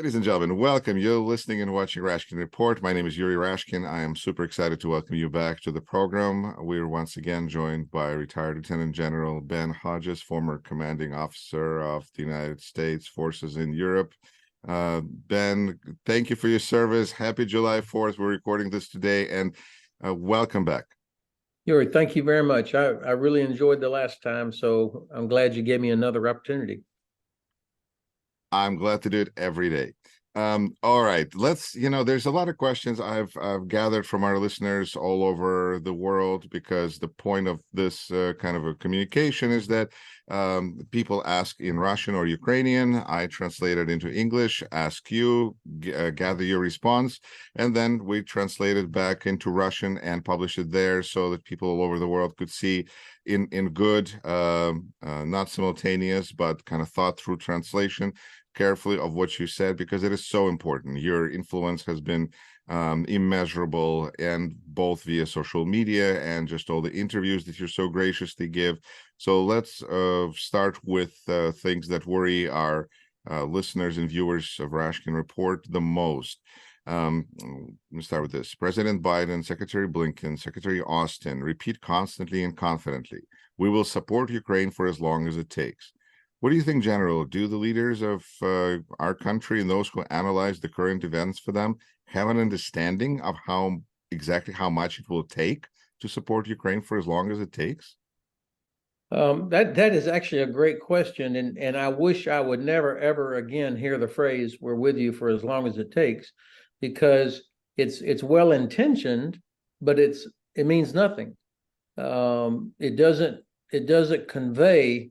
Ladies and gentlemen, welcome. You're listening and watching Rashkin Report. My name is Yuri Rashkin. I am super excited to welcome you back to the program. We're once again joined by retired Lieutenant General Ben Hodges, former commanding officer of the United States Forces in Europe. Ben, thank you for your service. Happy July 4th. We're recording this today, and welcome back. Yuri, thank you very much. I really enjoyed the last time, so I'm glad you gave me another opportunity. I'm glad to do it every day. All right, there's a lot of questions I've gathered from our listeners all over the world, because the point of this kind of a communication is that people ask in Russian or Ukrainian. I translate it into English, ask you, gather your response, and then we translate it back into Russian and publish it there so that people all over the world could see in good, not simultaneous, but kind of thought through translation carefully of what you said, because it is so important. Your influence has been immeasurable, and both via social media and just all the interviews that you're so graciously give. So let's start with things that worry our listeners and viewers of Rashkin Report the most. Let me start with this. President Biden, Secretary Blinken, Secretary Austin repeat constantly and confidently, we will support Ukraine for as long as it takes. What do you think, General? Do the leaders of our country and those who analyze the current events for them have an understanding of exactly how much it will take to support Ukraine for as long as it takes? That is actually a great question, and I wish I would never ever again hear the phrase "we're with you for as long as it takes," because it's well intentioned, but it means nothing. It doesn't convey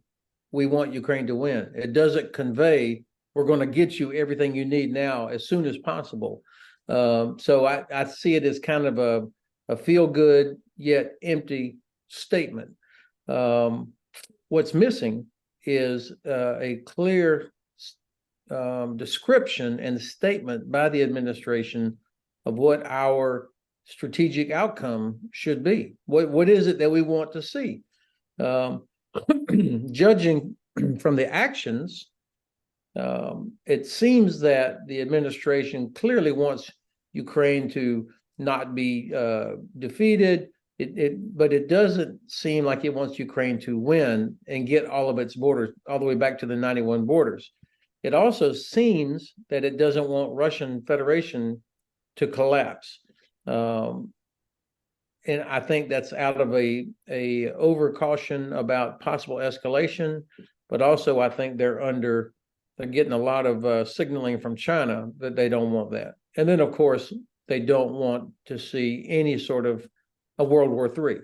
we want Ukraine to win. It doesn't convey we're going to get you everything you need now as soon as possible. So I see it as kind of a feel-good yet empty statement. What's missing is a clear description and statement by the administration of what our strategic outcome should be. What is it that we want to see? Judging from the actions, it seems that the administration clearly wants Ukraine to not be defeated, but it doesn't seem like it wants Ukraine to win and get all of its borders all the way back to the 91 borders. It also seems that it doesn't want Russian Federation to collapse. And I think that's out of a over caution about possible escalation, but also I think they're getting a lot of signaling from China that they don't want that. And then, of course, they don't want to see any sort of a World War III.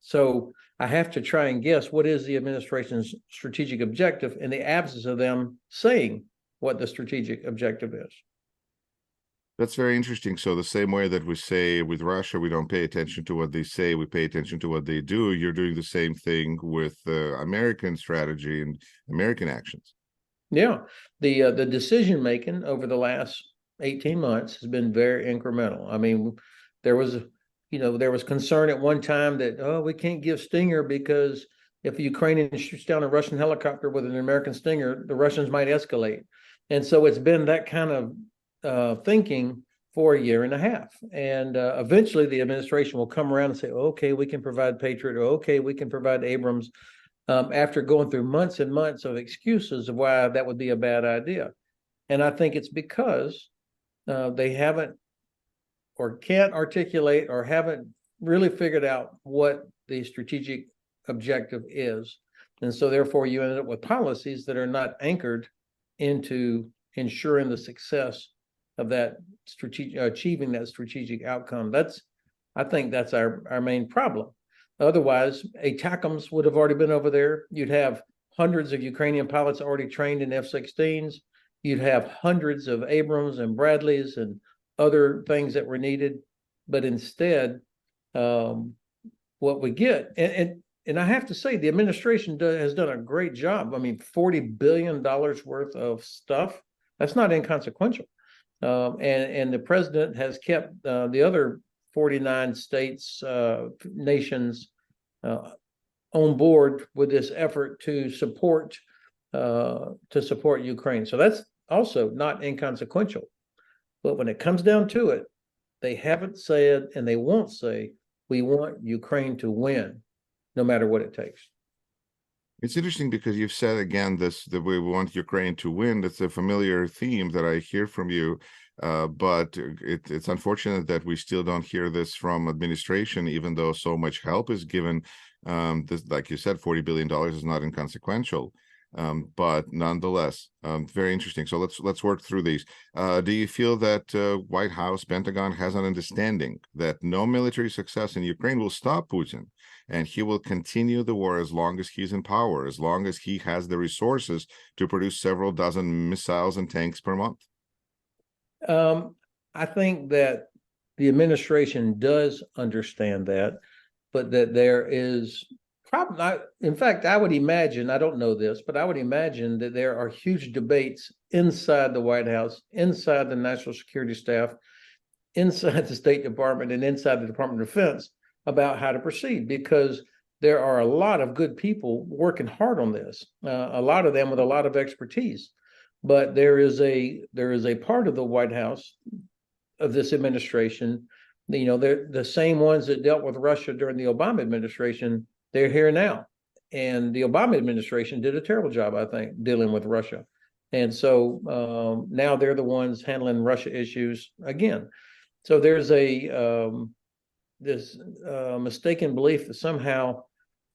So I have to try and guess what is the administration's strategic objective in the absence of them saying what the strategic objective is. That's very interesting. So the same way that we say with Russia, we don't pay attention to what they say, we pay attention to what they do. You're doing the same thing with American strategy and American actions. Yeah, the decision making over the last 18 months has been very incremental. I mean, there was concern at one time that we can't give Stinger because if a Ukrainian shoots down a Russian helicopter with an American Stinger, the Russians might escalate. And so it's been that kind of thinking for a year and a half, and eventually the administration will come around and say, okay, we can provide Patriot, or okay, we can provide Abrams, after going through months and months of excuses of why that would be a bad idea. And I think it's because they haven't or can't articulate or haven't really figured out what the strategic objective is. And so therefore you end up with policies that are not anchored into ensuring the success of that achieving that strategic outcome. I think that's our main problem. Otherwise, ATACMS would have already been over there. You'd have hundreds of Ukrainian pilots already trained in F-16s. You'd have hundreds of Abrams and Bradleys and other things that were needed. But instead, what we get, and I have to say, the administration has done a great job. I mean, $40 billion worth of stuff. That's not inconsequential. And the president has kept the other 49 states, nations on board with this effort to support Ukraine. So also not inconsequential. But when it comes down to it, they haven't said, and they won't say, we want Ukraine to win, no matter what it takes. It's interesting because you've said again this that we want Ukraine to win. That's a familiar theme that I hear from you, but it's unfortunate that we still don't hear this from administration, even though so much help is given. This, like you said, $40 billion is not inconsequential, but nonetheless, very interesting. So let's work through these. Do you feel that White House, Pentagon has an understanding that no military success in Ukraine will stop Putin? And he will continue the war as long as he's in power, as long as he has the resources to produce several dozen missiles and tanks per month? I think that the administration does understand that, but that there is probably not, in fact, I would imagine, I don't know this, but I would imagine that there are huge debates inside the White House, inside the National Security Staff, inside the State Department, and inside the Department of Defense about how to proceed, because there are a lot of good people working hard on this, a lot of them with a lot of expertise. But there is a part of the White House, of this administration, they're the same ones that dealt with Russia during the Obama administration. They're here now, and the Obama administration did a terrible job, I think, dealing with Russia. And so now they're the ones handling Russia issues again. So there's this mistaken belief that somehow,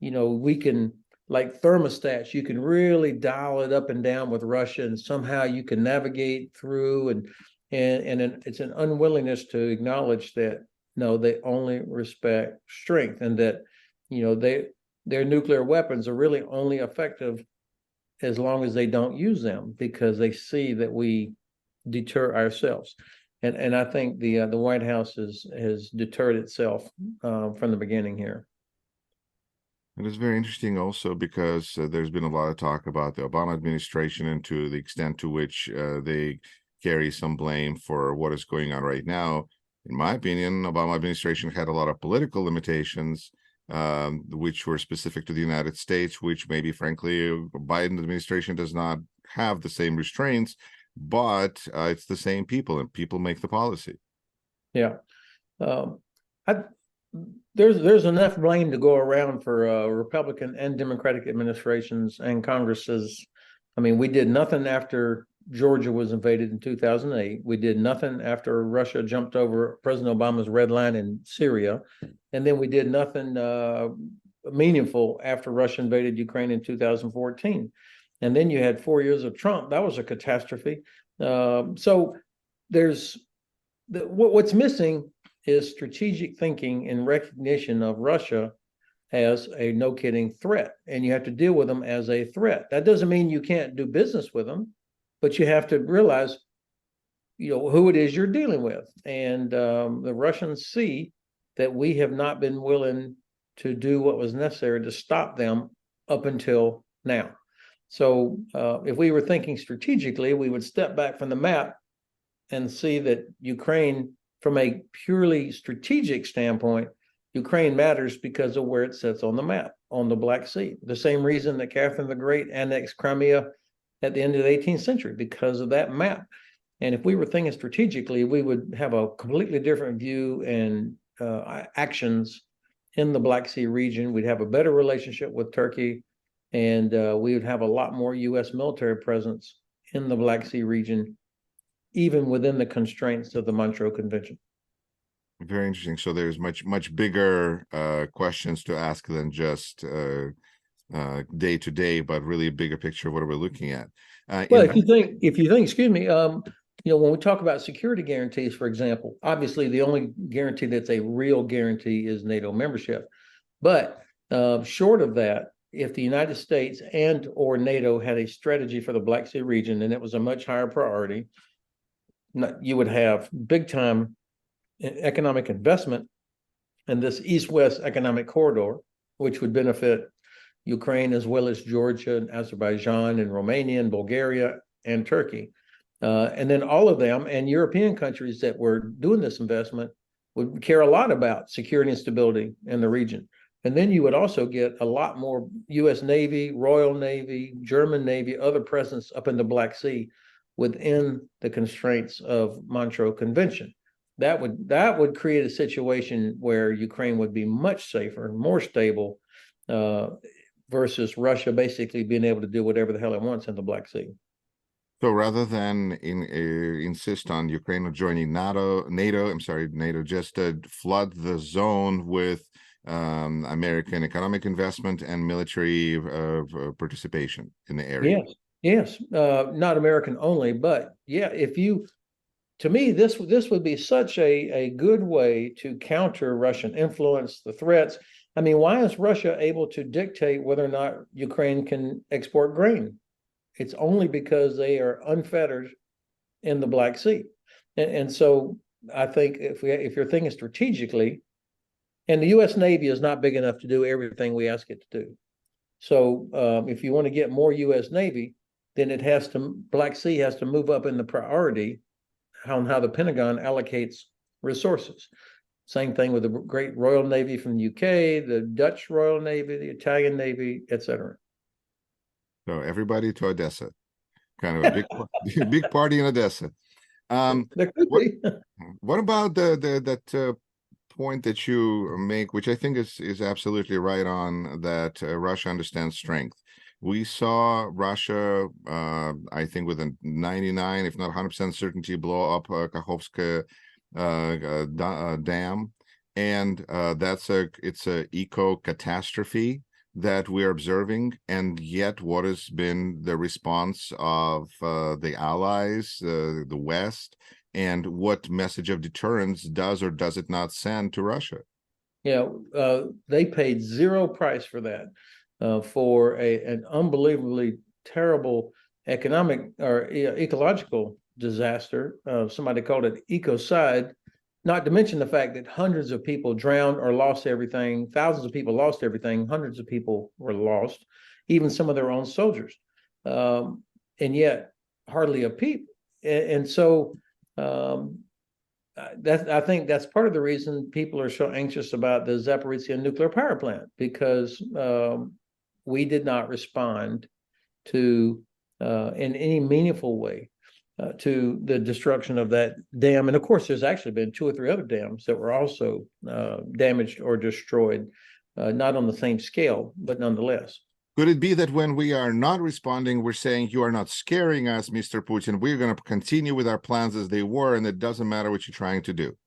we can, like thermostats, you can really dial it up and down with Russia, and somehow you can navigate through, and it's an unwillingness to acknowledge that no, they only respect strength, and that their nuclear weapons are really only effective as long as they don't use them, because they see that we deter ourselves. And I think the White House has deterred itself from the beginning here. It is very interesting also because there's been a lot of talk about the Obama administration and to the extent to which they carry some blame for what is going on right now. In my opinion, Obama administration had a lot of political limitations, which were specific to the United States, which maybe, frankly, Biden administration does not have the same restraints, but it's the same people, and people make the policy. Yeah. There's enough blame to go around for Republican and Democratic administrations and Congresses. I mean, we did nothing after Georgia was invaded in 2008. We did nothing after Russia jumped over President Obama's red line in Syria. And then we did nothing meaningful after Russia invaded Ukraine in 2014. And then you had 4 years of Trump. That was a catastrophe. So what's missing is strategic thinking and recognition of Russia as a no-kidding threat. And you have to deal with them as a threat. That doesn't mean you can't do business with them, but you have to realize, who it is you're dealing with. And the Russians see that we have not been willing to do what was necessary to stop them up until now. So if we were thinking strategically, we would step back from the map and see that Ukraine, from a purely strategic standpoint, Ukraine matters because of where it sits on the map, on the Black Sea. The same reason that Catherine the Great annexed Crimea at the end of the 18th century, because of that map. And if we were thinking strategically, we would have a completely different view and actions in the Black Sea region. We'd have a better relationship with Turkey, and we would have a lot more U.S. military presence in the Black Sea region, even within the constraints of the Montreux Convention. Very interesting. So there's much bigger questions to ask than just day to day, but really a bigger picture of what we're looking at. Well, if you think, excuse me, when we talk about security guarantees, for example, obviously the only guarantee that's a real guarantee is NATO membership. But short of that, if the United States and or NATO had a strategy for the Black Sea region, and it was a much higher priority, you would have big time economic investment in this east-west economic corridor, which would benefit Ukraine as well as Georgia and Azerbaijan and Romania and Bulgaria and Turkey. And then all of them and European countries that were doing this investment would care a lot about security and stability in the region. And then you would also get a lot more U.S. Navy, Royal Navy, German Navy, other presence up in the Black Sea, within the constraints of Montreux Convention. That would create a situation where Ukraine would be much safer, more stable, versus Russia basically being able to do whatever the hell it wants in the Black Sea. So rather than insist on Ukraine joining NATO, just flood the zone with American economic investment and military participation in the area. Yes, not American only, but yeah, to me, this would be such a good way to counter Russian influence, the threats. I mean, why is Russia able to dictate whether or not Ukraine can export grain? It's only because they are unfettered in the Black Sea. And so I think if you're thinking strategically, and the U.S. Navy is not big enough to do everything we ask it to do. So if you want to get more U.S. Navy, then Black Sea has to move up in the priority on how the Pentagon allocates resources. Same thing with the great Royal Navy from the UK, the Dutch Royal Navy, the Italian Navy, etc. So everybody to Odessa, kind of a big party in Odessa. There could what be. what about that point that you make, which I think is absolutely right on, that Russia understands strength. We saw Russia, I think, with a 99, if not 100% certainty, blow up Kakhovska dam, and it's a eco catastrophe that we're observing. And yet, what has been the response of the allies, the West, and what message of deterrence does or does it not send to Russia? Yeah, they paid zero price for that, for an unbelievably terrible economic or ecological disaster. Somebody called it ecocide, not to mention the fact that hundreds of people drowned or lost everything. Thousands of people lost everything. Hundreds of people were lost, even some of their own soldiers. And yet hardly a peep. And so I think that's part of the reason people are so anxious about the Zaporizhia nuclear power plant, because we did not respond to in any meaningful way to the destruction of that dam. And of course, there's actually been 2 or 3 other dams that were also damaged or destroyed, not on the same scale, but nonetheless. Could it be that when we are not responding, we're saying, you are not scaring us, Mr. Putin, we're going to continue with our plans as they were, and it doesn't matter what you're trying to do?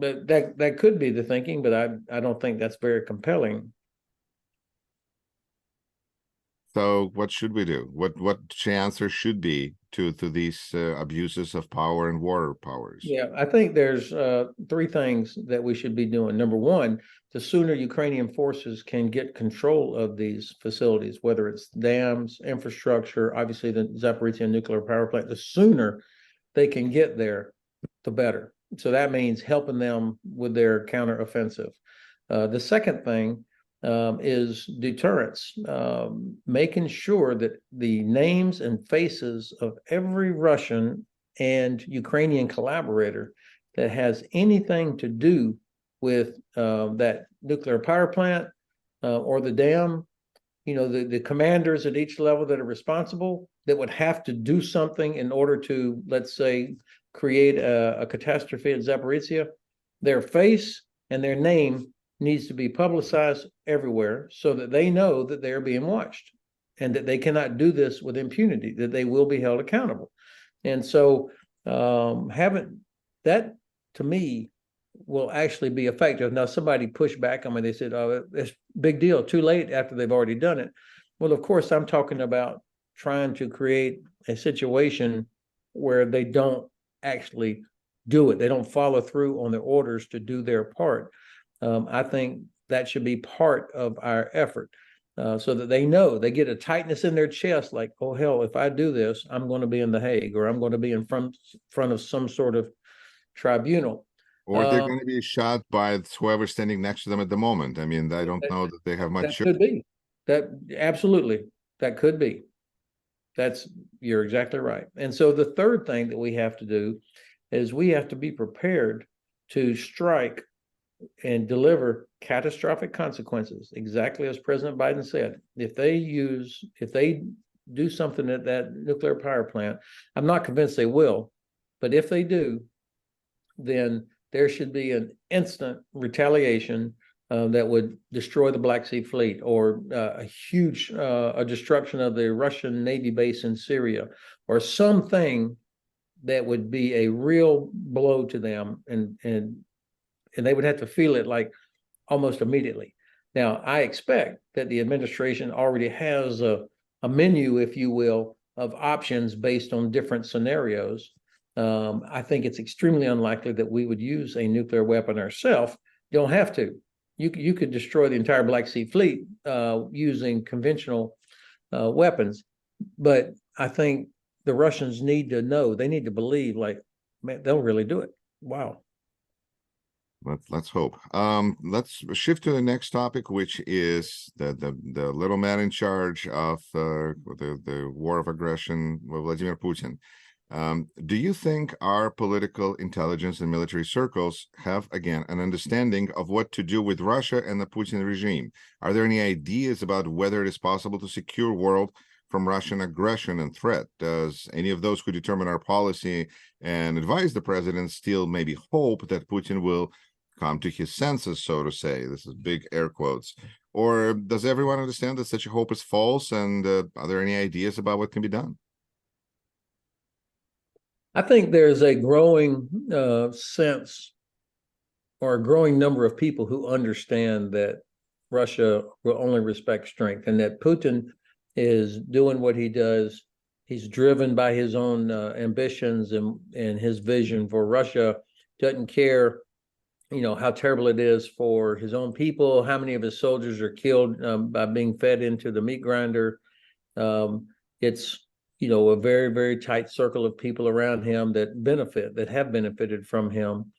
But that could be the thinking, but I don't think that's very compelling. So what should we do? What the answer should be to these abuses of power and war powers? Yeah, I think there's 3 things that we should be doing. Number one, the sooner Ukrainian forces can get control of these facilities, whether it's dams, infrastructure, obviously the Zaporizhia nuclear power plant, the sooner they can get there, the better. So that means helping them with their counteroffensive. The second thing is deterrence, making sure that the names and faces of every Russian and Ukrainian collaborator that has anything to do with that nuclear power plant or the dam, the commanders at each level that are responsible, that would have to do something in order to, let's say, create a catastrophe at Zaporizhia, their face and their name needs to be publicized everywhere so that they know that they're being watched and that they cannot do this with impunity, that they will be held accountable. And so having that, to me, will actually be effective. Now, somebody pushed back on me. They said, oh, it's a big deal, too late after they've already done it. Well, of course, I'm talking about trying to create a situation where they don't actually do it. They don't follow through on their orders to do their part. I think that should be part of our effort, so that they know, they get a tightness in their chest, like, oh, hell, if I do this, I'm going to be in The Hague, or I'm going to be in front of some sort of tribunal. Or they're going to be shot by whoever's standing next to them at the moment. I mean, I don't know that they have much. That could be. That absolutely, that could be. You're exactly right. And so the third thing that we have to do is we have to be prepared to strike and deliver catastrophic consequences, exactly as President Biden said. If they do something at that nuclear power plant. I'm not convinced they will, but if they do, then there should be an instant retaliation that would destroy the Black Sea Fleet, or a huge a destruction of the Russian Navy base in Syria, or something that would be a real blow to them, and they would have to feel it like almost immediately. Now, I expect that the administration already has a menu, if you will, of options based on different scenarios. I think it's extremely unlikely that we would use a nuclear weapon ourselves. You don't have to. You could destroy the entire Black Sea Fleet using conventional weapons. But I think the Russians need to know, they need to believe, like, man, they'll really do it. Wow. Let's hope. Let's shift to the next topic, which is the little man in charge of the war of aggression, Vladimir Putin. Do you think our political intelligence and military circles have, again, an understanding of what to do with Russia and the Putin regime? Are there any ideas about whether it is possible to secure world from Russian aggression and threat? Does any of those who determine our policy and advise the president still maybe hope that Putin will come to his senses, so to say? This is big air quotes. Or does everyone understand that such a hope is false? And are there any ideas about what can be done? I think there's a growing sense, or a growing number of people who understand that Russia will only respect strength, and that Putin is doing what he does. He's driven by his own ambitions and his vision for Russia. Doesn't care, how terrible it is for his own people, how many of his soldiers are killed by being fed into the meat grinder. It's a very, very tight circle of people around him that have benefited from him.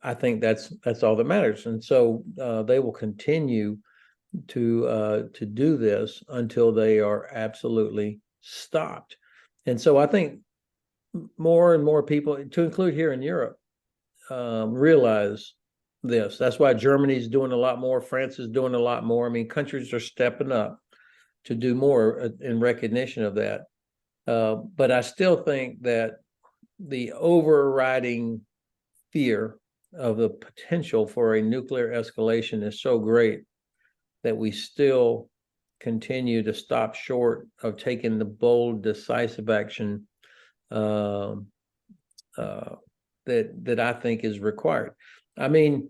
I think that's all that matters, and so they will continue to do this until they are absolutely stopped. And so I think more and more people, to include here in Europe, realize this. That's why Germany's doing a lot more. France is doing a lot more. I mean, countries are stepping up to do more in recognition of that. But I still think that the overriding fear of the potential for a nuclear escalation is so great that we still continue to stop short of taking the bold, decisive action that I think is required. I mean,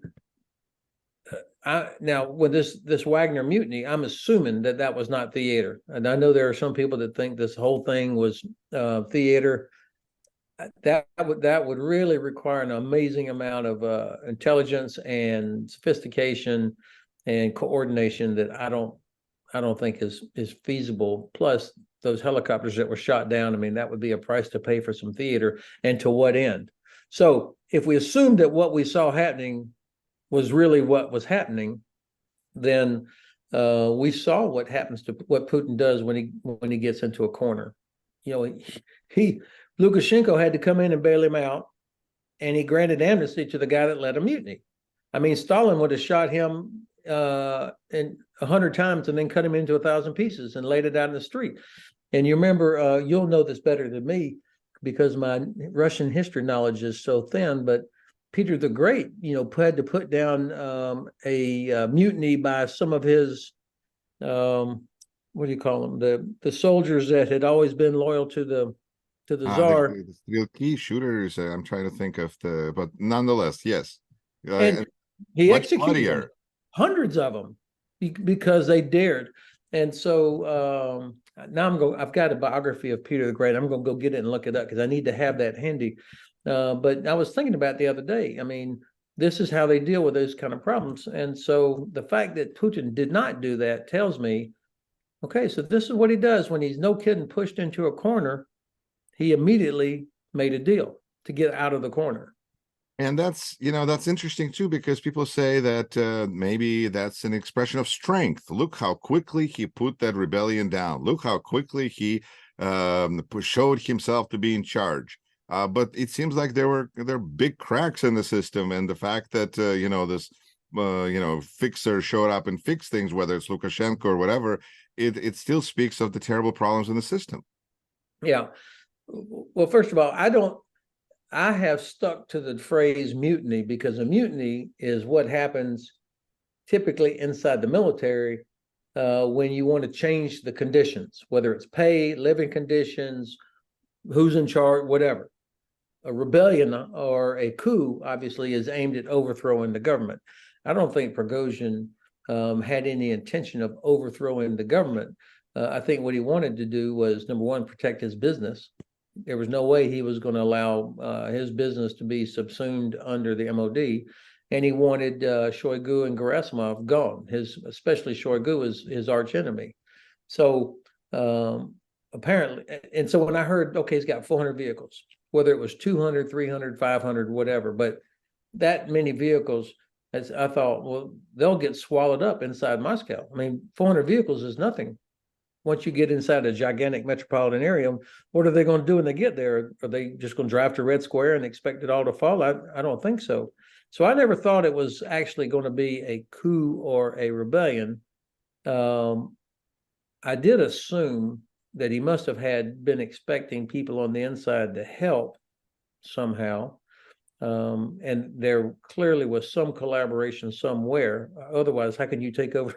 now with this Wagner mutiny, I'm assuming that was not theater, and I know there are some people that think this whole thing was theater. That would really require an amazing amount of intelligence and sophistication and coordination that I don't think is feasible. Plus, those helicopters that were shot down, I mean, that would be a price to pay for some theater, and to what end? So if we assume that what we saw happening was really what was happening, then we saw what happens to what Putin does when he gets into a corner. He Lukashenko had to come in and bail him out, and he granted amnesty to the guy that led a mutiny. I mean, Stalin would have shot him 100 times and then cut him into 1,000 pieces and laid it out in the street. And you remember, you'll know this better than me because my Russian history knowledge is so thin, but Peter the Great, had to put down a mutiny by some of his, what do you call them? The soldiers that had always been loyal to the Tsar. The key shooters. I'm trying to think of but nonetheless, yes. And he executed hundreds of them because they dared. And so now I've got a biography of Peter the Great. I'm going to go get it and look it up because I need to have that handy. But I was thinking about it the other day. I mean, this is how they deal with those kind of problems. And so the fact that Putin did not do that tells me, okay, so this is what he does when he's no kidding pushed into a corner. He immediately made a deal to get out of the corner. And that's interesting too, because people say that maybe that's an expression of strength. Look how quickly he put that rebellion down. Look how quickly he showed himself to be in charge. But it seems like there are big cracks in the system, and the fact that this fixer showed up and fixed things, whether it's Lukashenko or whatever, it still speaks of the terrible problems in the system. Yeah. Well, first of all, I have stuck to the phrase mutiny because a mutiny is what happens typically inside the military when you want to change the conditions, whether it's pay, living conditions, who's in charge, whatever. A rebellion or a coup obviously is aimed at overthrowing the government. I don't think Prigozhin had any intention of overthrowing the government. I think what he wanted to do was, number one, protect his business. There was no way he was going to allow his business to be subsumed under the MOD. And he wanted Shoigu and Gerasimov gone. Especially Shoigu was his arch enemy. So apparently, and so when I heard, okay, he's got 400 vehicles, whether it was 200, 300, 500, whatever, but that many vehicles, as I thought, well, they'll get swallowed up inside Moscow. I mean, 400 vehicles is nothing. Once you get inside a gigantic metropolitan area, what are they going to do when they get there? Are they just going to drive to Red Square and expect it all to fall? I don't think so. So I never thought it was actually going to be a coup or a rebellion. I did assume that he must have been expecting people on the inside to help somehow. And there clearly was some collaboration somewhere. Otherwise, how can you take over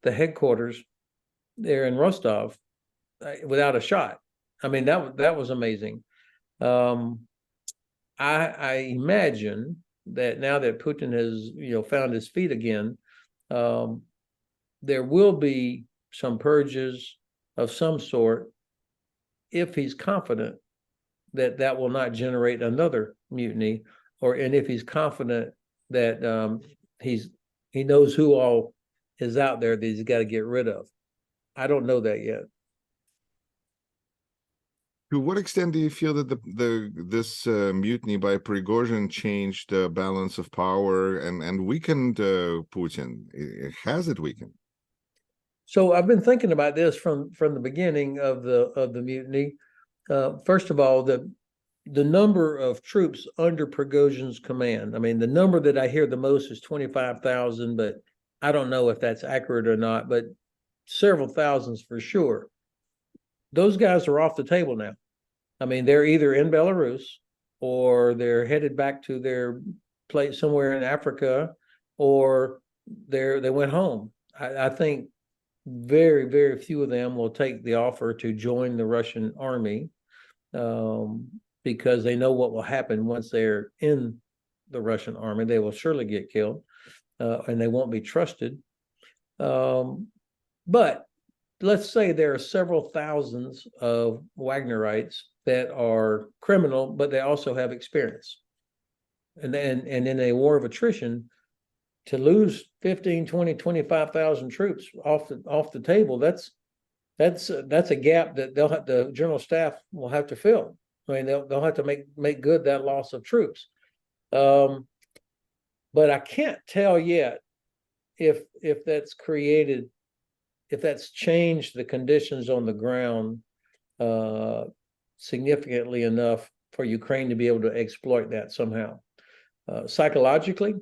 the headquarters there in Rostov without a shot? I mean, that was amazing. I imagine that now that Putin has found his feet again, there will be some purges of some sort if he's confident that that will not generate another mutiny, and if he's confident that he knows who all is out there that he's got to get rid of. I don't know that yet. To what extent do you feel that this mutiny by Prigozhin changed the balance of power and weakened Putin? Has it weakened? So I've been thinking about this from the beginning of the mutiny. First of all, the number of troops under Prigozhin's command. I mean, the number that I hear the most is 25,000, but I don't know if that's accurate or not, but several thousands for sure. Those guys are off the table now. I mean, they're either in Belarus or they're headed back to their place somewhere in Africa, or they went home. I think very, very few of them will take the offer to join the Russian army because they know what will happen once they're in the Russian army. They will surely get killed and they won't be trusted. But let's say there are several thousands of Wagnerites that are criminal, but they also have experience. And in a war of attrition, to lose 15, 20, 25,000 troops off the table, that's a gap that the general staff will have to fill. I mean, they'll have to make good that loss of troops. But I can't tell yet if that's changed the conditions on the ground significantly enough for Ukraine to be able to exploit that somehow. Psychologically,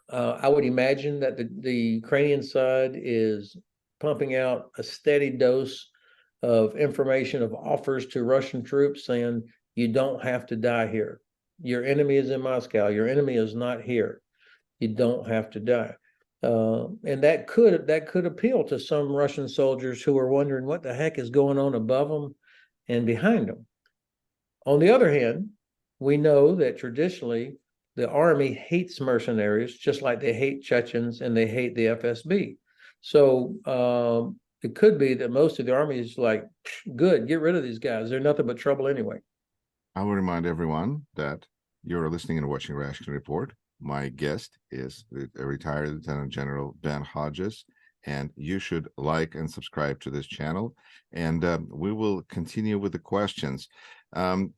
I would imagine that the Ukrainian side is pumping out a steady dose of information, of offers to Russian troops saying, you don't have to die here. Your enemy is in Moscow. Your enemy is not here. You don't have to die. And that could appeal to some Russian soldiers who are wondering what the heck is going on above them and behind them. On the other hand, we know that traditionally the army hates mercenaries just like they hate Chechens and they hate the FSB. So it could be that most of the army is like, good, get rid of these guys. They're nothing but trouble anyway. I will remind everyone that you're listening and watching Reaction Report. My guest is a retired Lieutenant General Ben Hodges, and you should like and subscribe to this channel. And we will continue with the questions. Mr.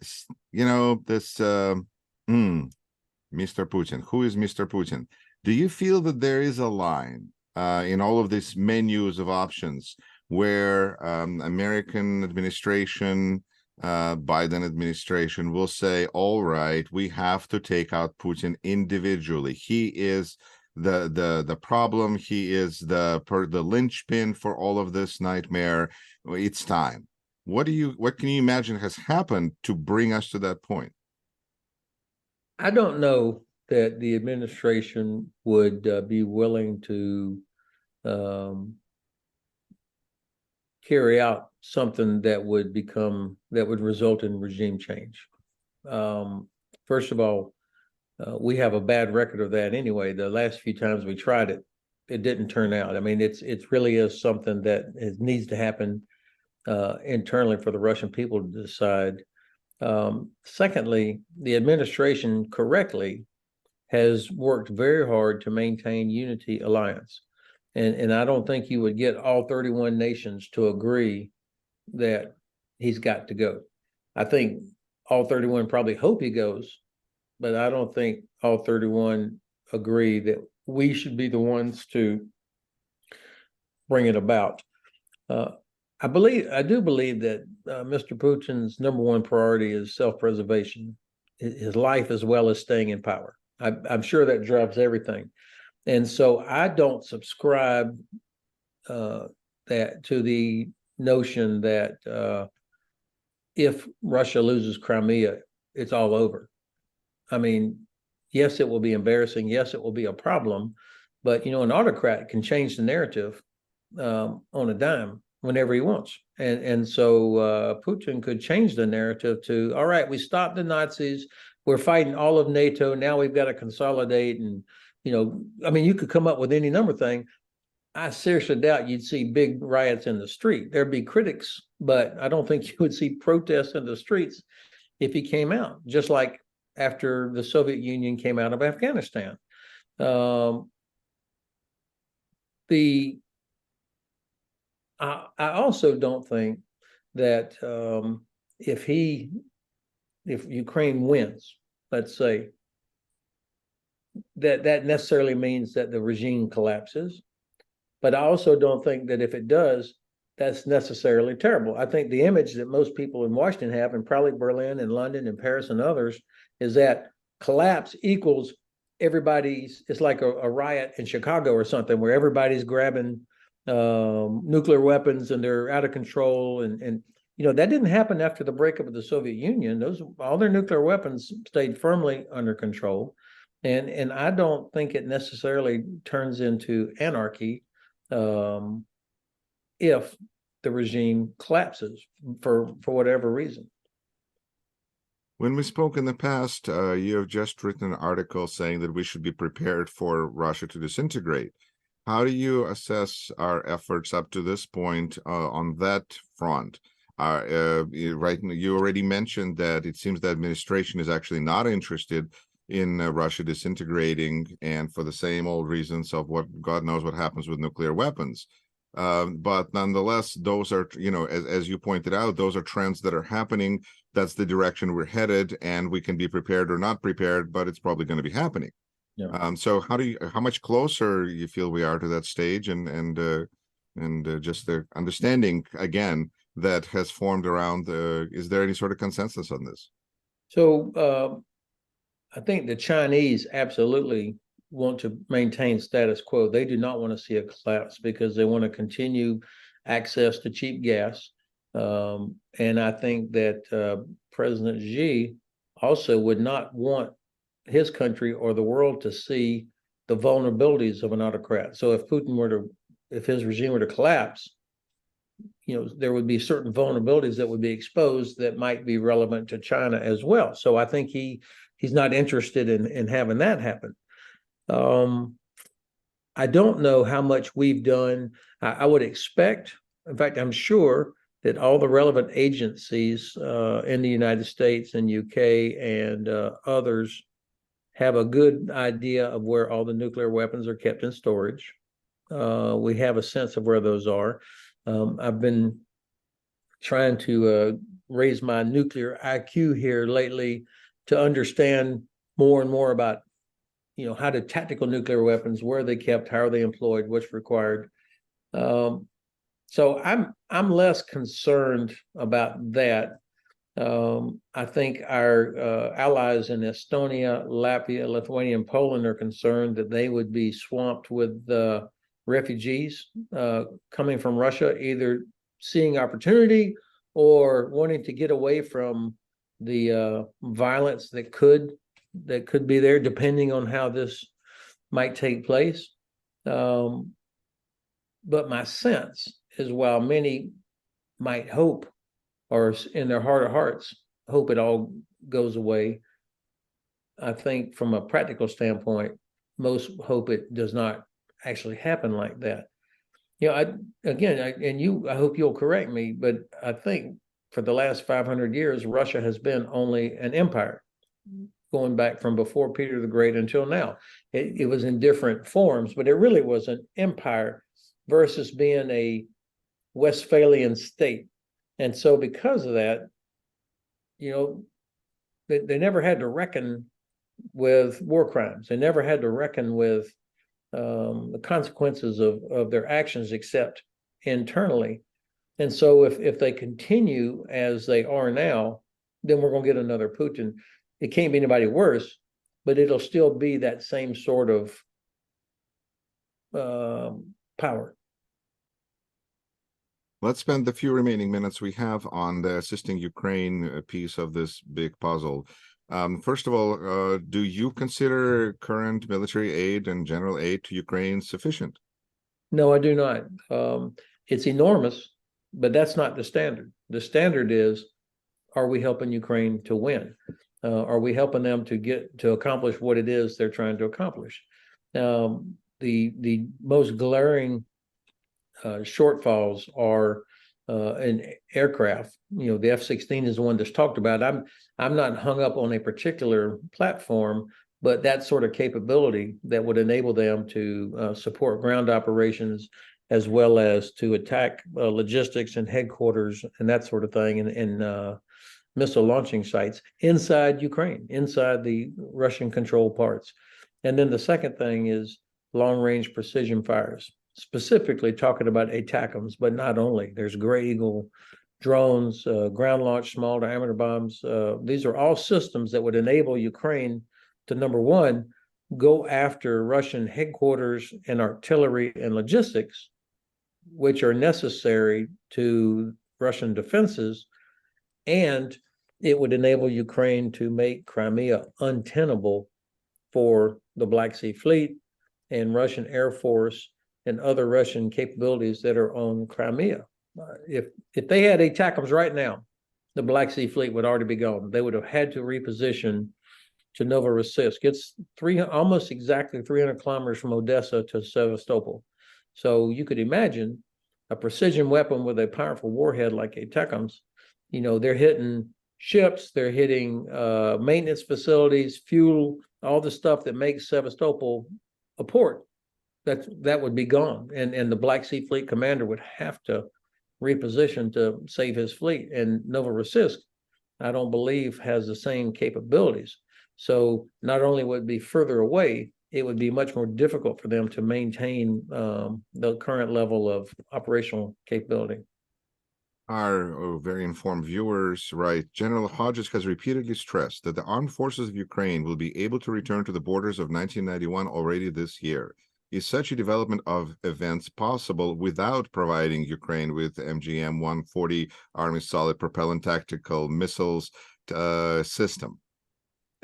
Putin, who is Mr. Putin? Do you feel that there is a line in all of these menus of options where American administration, Biden administration will say, all right, we have to take out Putin individually. He is the problem. He is the linchpin for all of this nightmare. It's time. What can you imagine has happened to bring us to that point? I don't know that the administration would be willing to carry out something that would result in regime change. First of all, we have a bad record of that anyway. The last few times we tried it, it didn't turn out. I mean, it's really is something that needs to happen internally for the Russian people to decide. Secondly, the administration correctly has worked very hard to maintain unity alliance. And I don't think you would get all 31 nations to agree that he's got to go. I think all 31 probably hope he goes, but I don't think all 31 agree that we should be the ones to bring it about. I do believe that Mr. Putin's number one priority is self-preservation, his life as well as staying in power. I'm sure that drives everything. And so I don't subscribe that to the notion that if Russia loses Crimea, it's all over. I mean, yes, it will be embarrassing. Yes, it will be a problem. But, an autocrat can change the narrative on a dime whenever he wants. And so Putin could change the narrative to, all right, we stopped the Nazis. We're fighting all of NATO. Now we've got to consolidate. And, you could come up with any number of things. I seriously doubt you'd see big riots in the street. There'd be critics, but I don't think you would see protests in the streets if he came out, just like after the Soviet Union came out of Afghanistan. I also don't think that if Ukraine wins, let's say, that necessarily means that the regime collapses. But I also don't think that if it does, that's necessarily terrible. I think the image that most people in Washington have, and probably Berlin and London and Paris and others, is that collapse equals it's like a riot in Chicago or something where everybody's grabbing nuclear weapons and they're out of control. And that didn't happen after the breakup of the Soviet Union. All their nuclear weapons stayed firmly under control. And I don't think it necessarily turns into anarchy if the regime collapses for whatever reason. When we spoke in the past, you have just written an article saying that we should be prepared for Russia to disintegrate. How do you assess our efforts up to this point on that front? Right, you already mentioned that it seems the administration is actually not interested in Russia disintegrating, and for the same old reasons of what God knows what happens with nuclear weapons. But nonetheless, those are, as you pointed out, those are trends that are happening. That's the direction we're headed, and we can be prepared or not prepared, but it's probably going to be happening. Yeah. So how much closer you feel we are to that stage, and just the understanding again that has formed around, is there any sort of consensus on this? So I think the Chinese absolutely want to maintain status quo. They do not want to see a collapse because they want to continue access to cheap gas. And I think that President Xi also would not want his country or the world to see the vulnerabilities of an autocrat. So if his regime were to collapse, there would be certain vulnerabilities that would be exposed that might be relevant to China as well. So I think he's not interested in having that happen. I don't know how much we've done. I would expect, in fact, I'm sure that all the relevant agencies in the United States and UK and others have a good idea of where all the nuclear weapons are kept in storage. We have a sense of where those are. I've been trying to raise my nuclear IQ here lately to understand more and more about, how do tactical nuclear weapons, where are they kept, how are they employed, what's required. So I'm less concerned about that. I think our allies in Estonia, Latvia, Lithuania, and Poland are concerned that they would be swamped with refugees coming from Russia, either seeing opportunity or wanting to get away from the violence that could be there, depending on how this might take place. But my sense is, while many might hope, or in their heart of hearts hope it all goes away, I think from a practical standpoint, most hope it does not actually happen like that. I hope you'll correct me, but I think for the last 500 years, Russia has been only an empire, going back from before Peter the Great until now. It was in different forms, but it really was an empire versus being a Westphalian state. And so because of that, they never had to reckon with war crimes. They never had to reckon with the consequences of their actions, except internally. And so if they continue as they are now, then we're going to get another Putin. It can't be anybody worse, but it'll still be that same sort of power. Let's spend the few remaining minutes we have on the assisting Ukraine piece of this big puzzle. First of all, do you consider current military aid and general aid to Ukraine sufficient? No, I do not. It's enormous, but that's not the standard. The standard is, are we helping Ukraine to win? Are we helping them to accomplish what it is they're trying to accomplish? The most glaring shortfalls are in aircraft. The F-16 is the one that's talked about. I'm not hung up on a particular platform, but that sort of capability that would enable them to support ground operations, as well as to attack logistics and headquarters and that sort of thing, and missile launching sites inside Ukraine, inside the Russian controlled parts. And then the second thing is long-range precision fires, specifically talking about ATACMS, but not only. There's Gray Eagle drones, ground-launched small diameter bombs. These are all systems that would enable Ukraine to, number one, go after Russian headquarters and artillery and logistics, which are necessary to Russian defenses, and it would enable Ukraine to make Crimea untenable for the Black Sea Fleet and Russian Air Force and other Russian capabilities that are on Crimea. If they had ATACMS right now, the Black Sea Fleet would already be gone. They would have had to reposition to Novorossiysk. It's almost exactly 300 kilometers from Odessa to Sevastopol. So you could imagine a precision weapon with a powerful warhead like ATACMS. They're hitting ships, they're hitting maintenance facilities, fuel, all the stuff that makes Sevastopol a port. That would be gone, and the Black Sea Fleet commander would have to reposition to save his fleet. And Novorossiysk, I don't believe, has the same capabilities. So not only would it be further away, it would be much more difficult for them to maintain the current level of operational capability. Our very informed viewers, right? General Hodges has repeatedly stressed that the armed forces of Ukraine will be able to return to the borders of 1991 already this year. Is such a development of events possible without providing Ukraine with MGM-140 Army Solid Propellant Tactical Missiles system?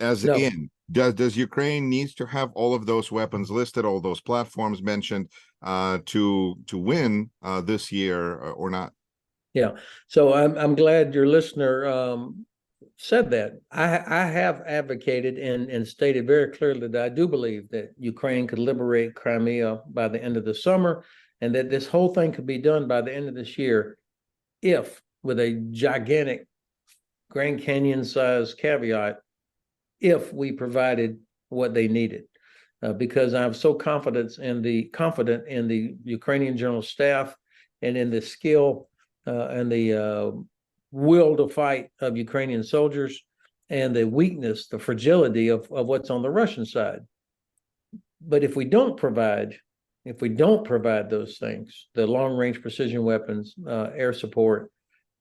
No. Does Ukraine needs to have all of those weapons listed, all those platforms mentioned, to win this year, or not? Yeah. So I'm glad your listener said that. I have advocated and stated very clearly that I do believe that Ukraine could liberate Crimea by the end of the summer, and that this whole thing could be done by the end of this year, if, with a gigantic Grand Canyon size caveat, if we provided what they needed. Because I'm so confident in the Ukrainian general staff and in the skill and the will to fight of Ukrainian soldiers, and the weakness, the fragility of what's on the Russian side. But if we don't provide those things, the long-range precision weapons, air support,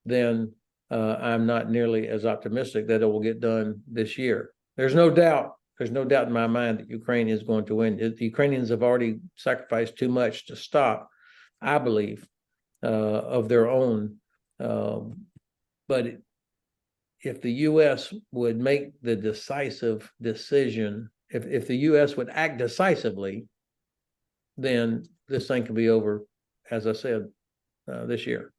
then I'm not nearly as optimistic that it will get done this year. There's no doubt. There's no doubt in my mind that Ukraine is going to win. The Ukrainians have already sacrificed too much to stop, I believe, of their own. But if the U.S. would make the decisive decision, if the U.S. would act decisively, then this thing could be over, as I said, this year.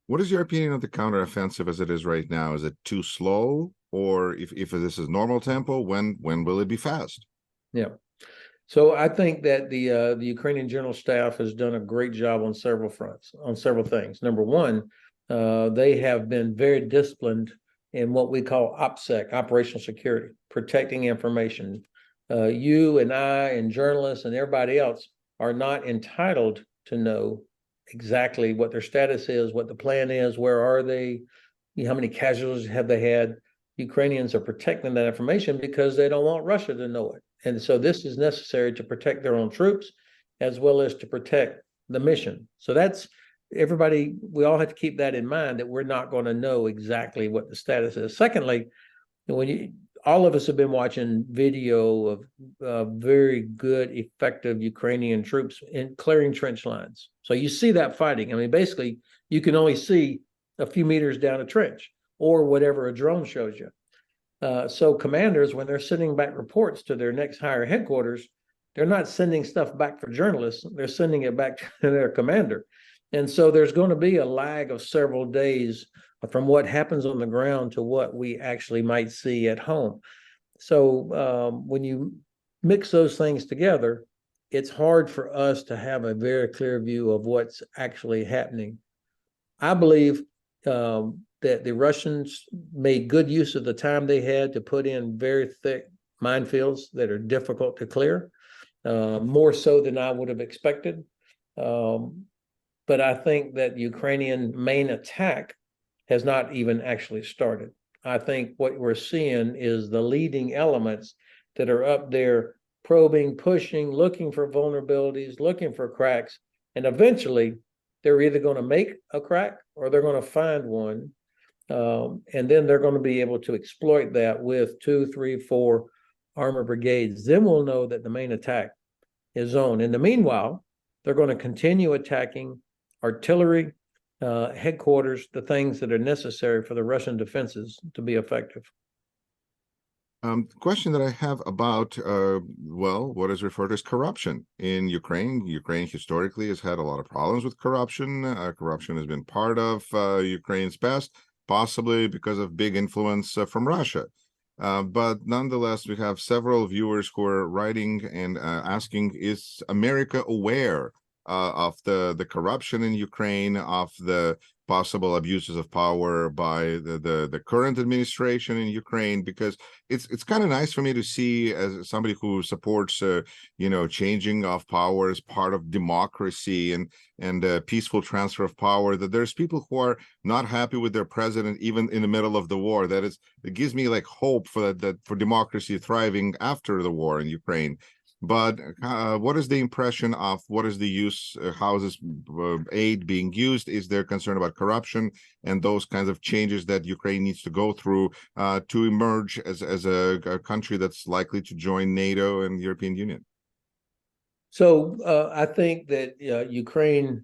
What is your opinion of the counteroffensive as it is right now? Is it too slow, or if this is normal tempo, when will it be fast? Yeah. So I think that the Ukrainian General Staff has done a great job on several fronts, on several things. Number one, they have been very disciplined in what we call OPSEC, operational security, protecting information. You and I and journalists and everybody else are not entitled to know exactly what their status is, what the plan is, where are they, how many casualties have they had. Ukrainians are protecting that information because they don't want Russia to know it. And so this is necessary to protect their own troops as well as to protect the mission. So that's everybody, we all have to keep that in mind, that we're not going to know exactly what the status is. Secondly, all of us have been watching video of very good, effective Ukrainian troops in clearing trench lines. So you see that fighting. I mean, basically, you can only see a few meters down a trench or whatever a drone shows you. So commanders, when they're sending back reports to their next higher headquarters, they're not sending stuff back for journalists. They're sending it back to their commander. And so there's going to be a lag of several days from what happens on the ground to what we actually might see at home. So when you mix those things together, it's hard for us to have a very clear view of what's actually happening. I believe that the Russians made good use of the time they had to put in very thick minefields that are difficult to clear, more so than I would have expected. But I think that the Ukrainian main attack has not even actually started. I think what we're seeing is the leading elements that are up there probing, pushing, looking for vulnerabilities, looking for cracks, and eventually they're either going to make a crack or they're going to find one. And then they're going to be able to exploit that with 2, 3, 4 armor brigades. Then we'll know that the main attack is on. In the meanwhile, they're going to continue attacking artillery, headquarters, the things that are necessary for the Russian defenses to be effective. Question that I have about, what is referred to as corruption in Ukraine. Ukraine historically has had a lot of problems with corruption. Corruption has been part of Ukraine's past, possibly because of big influence from Russia. But nonetheless, we have several viewers who are writing and asking, is America aware of the corruption in Ukraine, of the possible abuses of power by the current administration in Ukraine? Because it's kind of nice for me to see, as somebody who supports changing of power as part of democracy and peaceful transfer of power, that there's people who are not happy with their president even in the middle of the war. It gives me like hope for that for democracy thriving after the war in Ukraine. But what is the impression of what is the use, how is this aid being used? Is there concern about corruption and those kinds of changes that Ukraine needs to go through to emerge as a country that's likely to join NATO and the European Union? So I think that Ukraine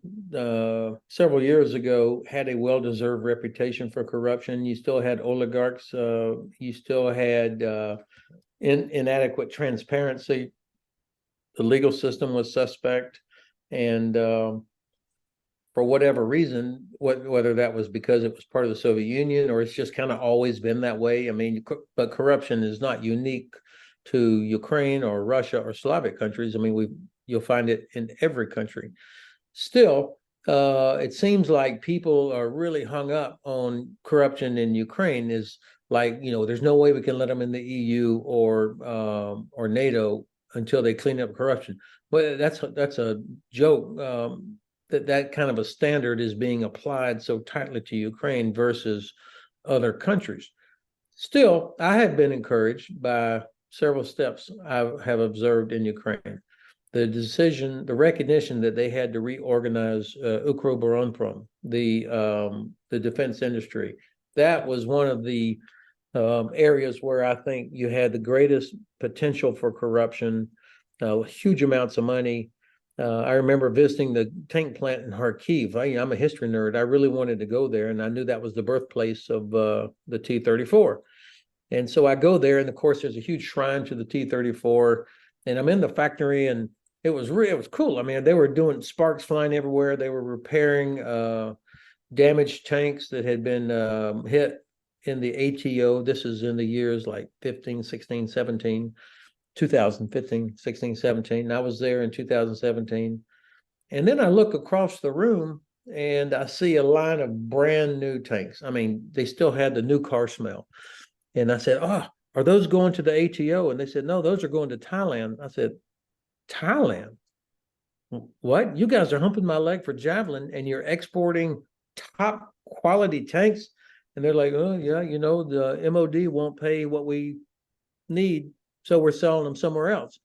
several years ago had a well-deserved reputation for corruption. You still had oligarchs. You still had inadequate transparency. The legal system was suspect, and for whatever reason, whether that was because it was part of the Soviet Union or it's just kind of always been that way. I mean, but corruption is not unique to Ukraine or Russia or Slavic countries. I mean, you'll find it in every country. Still, it seems like people are really hung up on corruption in Ukraine. Is like, there's no way we can let them in the EU or NATO until they clean up corruption. But that's a joke. That kind of a standard is being applied so tightly to Ukraine versus other countries. Still, I have been encouraged by several steps I have observed in Ukraine. The recognition that they had to reorganize Ukroboronprom, the defense industry, that was one of the areas where I think you had the greatest potential for corruption, huge amounts of money. I remember visiting the tank plant in Kharkiv. I'm a history nerd. I really wanted to go there, and I knew that was the birthplace of the T-34. And so I go there, and of course, there's a huge shrine to the T-34, and I'm in the factory, and it was cool. I mean, they were doing sparks flying everywhere. They were repairing damaged tanks that had been hit in the ATO. This is in the years like 15, 16, 17, 2015, 16, 17. And I was there in 2017. And then I look across the room and I see a line of brand new tanks. I mean, they still had the new car smell. And I said, "Oh, are those going to the ATO?" And they said, "No, those are going to Thailand." I said, "Thailand? What? You guys are humping my leg for Javelin and you're exporting top quality tanks?" And they're like, "Oh, yeah, the MOD won't pay what we need, so we're selling them somewhere else."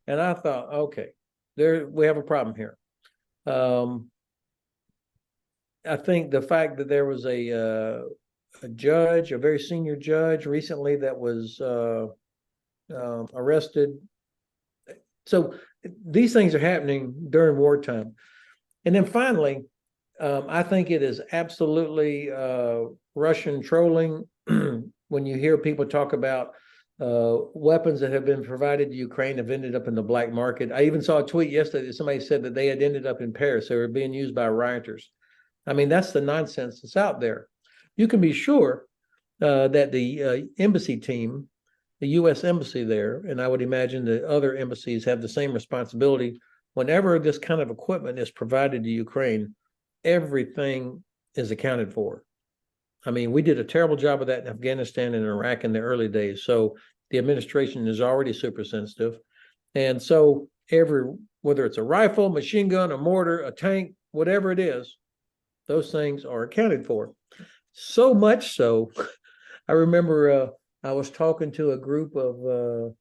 And I thought, okay, we have a problem here. I think the fact that there was a judge, a very senior judge recently that was arrested. So these things are happening during wartime. And then finally, I think it is absolutely Russian trolling when you hear people talk about weapons that have been provided to Ukraine have ended up in the black market. I even saw a tweet yesterday that somebody said that they had ended up in Paris. They were being used by rioters. I mean, that's the nonsense that's out there. You can be sure that the embassy team, the U.S. embassy there, and I would imagine the other embassies have the same responsibility. Whenever this kind of equipment is provided to Ukraine, everything is accounted for. I mean, we did a terrible job of that in Afghanistan and Iraq in the early days. So the administration is already super sensitive. And so whether it's a rifle, machine gun, a mortar, a tank, whatever it is, those things are accounted for. So much so, I remember I was talking to a group of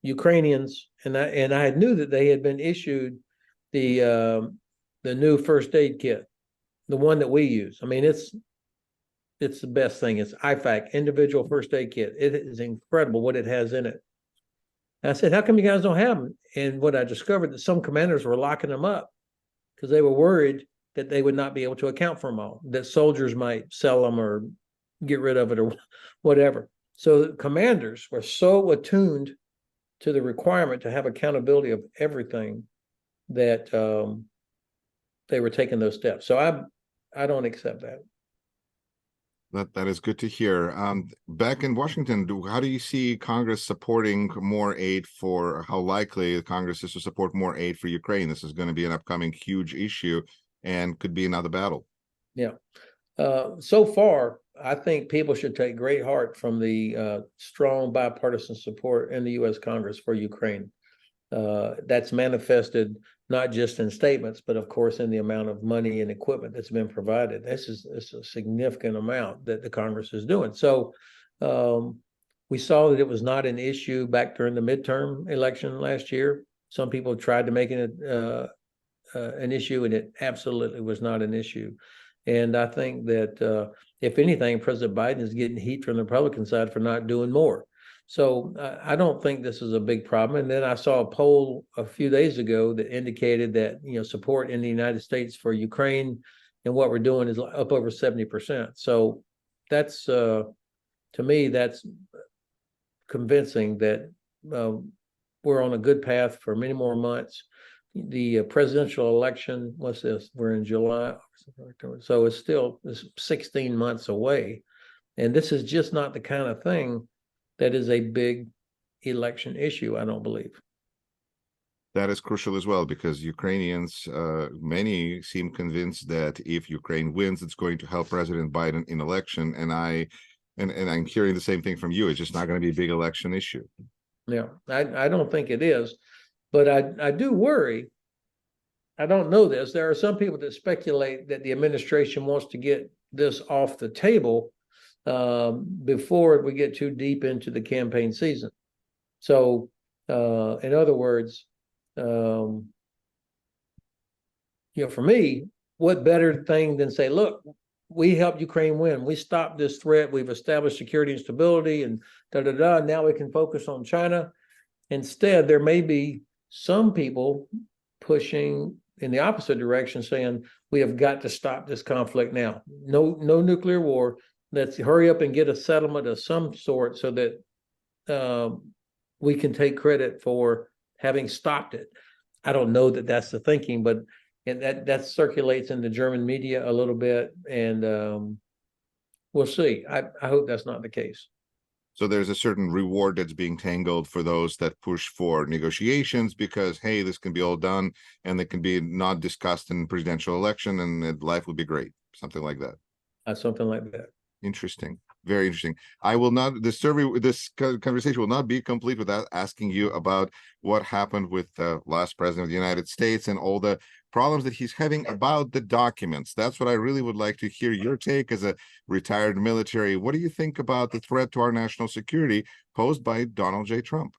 Ukrainians, and I knew that they had been issued the new first aid kit, the one that we use. I mean, it's the best thing. It's IFAC, individual first aid kit. It is incredible what it has in it. And I said, "How come you guys don't have them?" And what I discovered that some commanders were locking them up because they were worried that they would not be able to account for them all, that soldiers might sell them or get rid of it or whatever. So the commanders were so attuned to the requirement to have accountability of everything that they were taking those steps. So I don't accept that. That is good to hear. Back in Washington, how do you see Congress supporting more aid for how likely Congress is to support more aid for Ukraine? This is going to be an upcoming huge issue and could be another battle. Yeah. So far, I think people should take great heart from the strong bipartisan support in the U.S. Congress for Ukraine. That's manifested not just in statements, but of course in the amount of money and equipment that's been provided. This is a significant amount that the Congress is doing. So we saw that it was not an issue back during the midterm election last year. Some people tried to make it an issue, and it absolutely was not an issue. And I think that if anything, President Biden is getting heat from the Republican side for not doing more. So I don't think this is a big problem. And then I saw a poll a few days ago that indicated that support in the United States for Ukraine and what we're doing is up over 70%. So that's to me, that's convincing that we're on a good path for many more months. The presidential election, what's this? We're in July, so it's 16 months away, and this is just not the kind of thing that is a big election issue, I don't believe. That is crucial as well, because Ukrainians, many seem convinced that if Ukraine wins, it's going to help President Biden in election. And I'm hearing the same thing from you. It's just not going to be a big election issue. Yeah, I don't think it is, but I do worry. I don't know this. There are some people that speculate that the administration wants to get this off the table before we get too deep into the campaign season. So, in other words, for me, what better thing than say, look, we helped Ukraine win. We stopped this threat. We've established security and stability and da da da. Now we can focus on China. Instead, there may be some people pushing in the opposite direction, saying we have got to stop this conflict now. No nuclear war. Let's hurry up and get a settlement of some sort so that we can take credit for having stopped it. I don't know that that's the thinking, but that circulates in the German media a little bit, and we'll see. I hope that's not the case. So there's a certain reward that's being tangled for those that push for negotiations because, hey, this can be all done and it can be not discussed in presidential election and life will be great. Something like that. Something like that. Interesting. Very interesting. I will not, this conversation will not be complete without asking you about what happened with the last president of the United States and all the problems that he's having about the documents. That's what I really would like to hear your take as a retired military. What do you think about the threat to our national security posed by Donald J. Trump?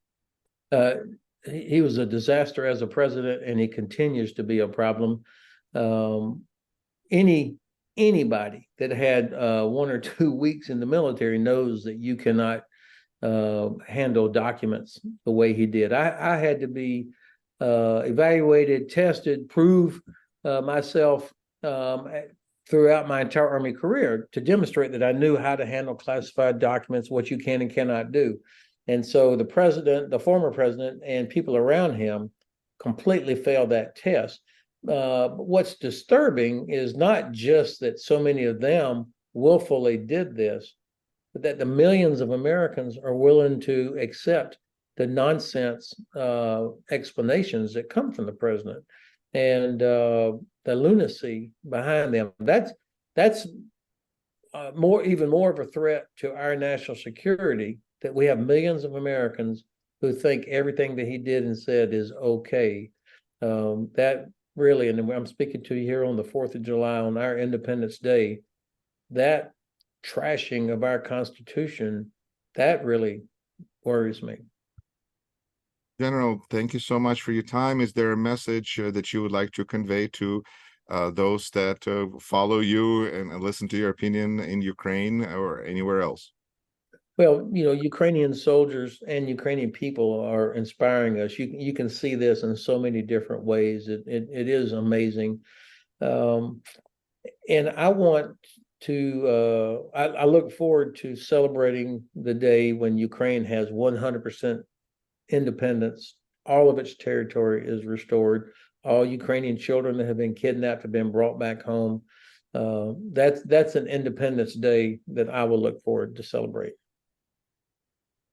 He was a disaster as a president, and he continues to be a problem. Anybody that had 1 or 2 weeks in the military knows that you cannot handle documents the way he did. I had to be evaluated, tested, prove myself throughout my entire Army career to demonstrate that I knew how to handle classified documents, what you can and cannot do. And so the president, the former president, and people around him completely failed that test. But what's disturbing is not just that so many of them willfully did this, but that the millions of Americans are willing to accept the nonsense explanations that come from the president and the lunacy behind them. That's even more of a threat to our national security, that we have millions of Americans who think everything that he did and said is okay. That really, and I'm speaking to you here on the 4th of July, on our Independence Day, that trashing of our Constitution, that really worries me. General, thank you so much for your time. Is there a message that you would like to convey to those that follow you and listen to your opinion in Ukraine or anywhere else? Well, Ukrainian soldiers and Ukrainian people are inspiring us. You can see this in so many different ways. It is amazing. And I want to, I look forward to celebrating the day when Ukraine has 100% independence. All of its territory is restored. All Ukrainian children that have been kidnapped have been brought back home. That's an Independence Day that I will look forward to celebrate.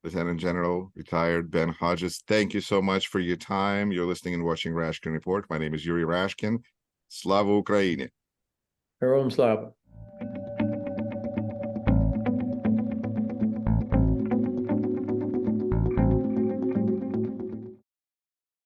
Lieutenant General, retired Ben Hodges, thank you so much for your time. You're listening and watching Rashkin Report. My name is Yuri Rashkin. Slava Ukraini. Heroam Slava.